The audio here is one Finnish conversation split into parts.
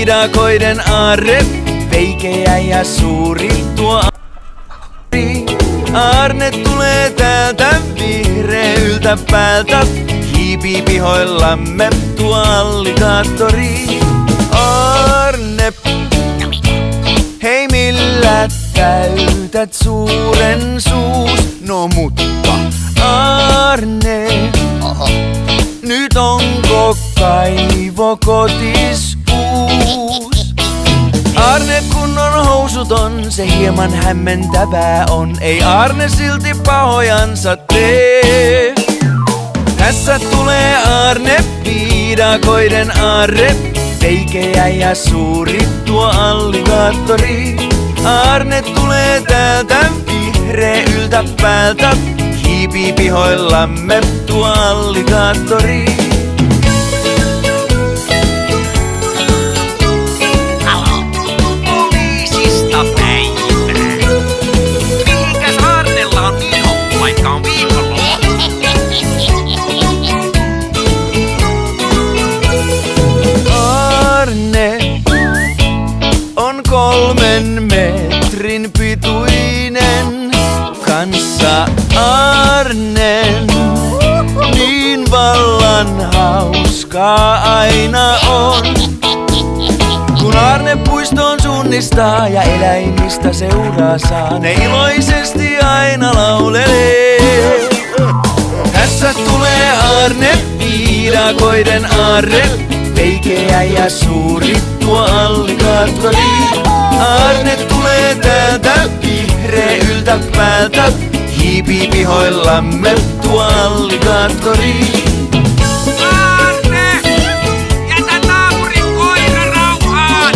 viidakoiden aarre, veikeä ja suuri tuo Aarne tulee täältä vihreyltä päältä, hiipii pihoillamme tuo alligaattori. Aarne, hei millä täytät suuren suus? No mutta Aarne, nyt onko kaivo kotis uus? Aarne kun on housuton, se hieman hämmentävää on. Ei Aarne silti pahojansa tee. Tässä tulee Aarne, viidakoiden aarre, veikeä ja suuri tuo alligaattori. Aarne tulee täältä vihreyltä päältä, hiipii pihoillamme tuo alligaattori. On 3 metrin pituinen, kanssa Aarnen, niin vallan hauskaa aina on. Kun Aarne puistoon suunnistaa ja eläimistä seuraa saa, ne iloisesti aina laulelee. Tässä tulee Aarne, viidakoiden aarre, veikeä ja suuri tuo alligaattori. Aarne tulee täältä vihreyltä päältä, hiipii pihoillamme tuo alligaattori. Aarne, jätä naapurin koira rauhaan!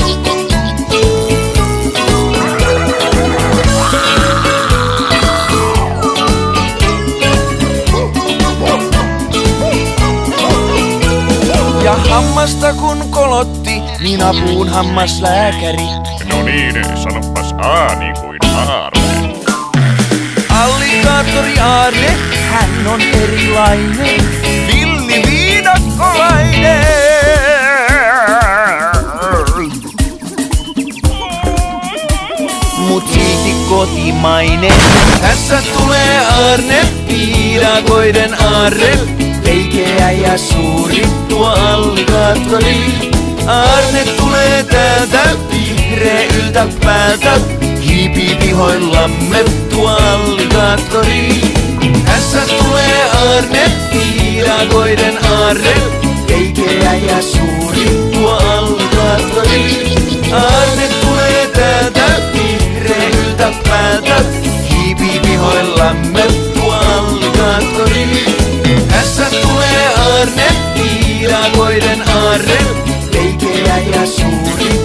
Ja hammasta kun kolotti, niin apuun hammaslääkäri. No niin, sanopas niin kuin Aarne. Alligaattori Aarne, hän on erilainen, villi viidakkolainen. Mut silti kotimainen. Tässä tulee Aarne, viidakoiden aarre, veikeä ja suuri tuo alligaattori. Aarne tulee täältä vihreyltä päältä, hiipii pihoillamme tuo alligaattori. Tässä tulee Aarne, viidakoiden aarre, veikeä ja suuri tuo alligaattori. Aarne tulee täältä vihreyltä päältä, hiipii pihoillamme tuo alligaattori. Tässä tulee Aarne, viidakoiden aarre, veikeä ja suuri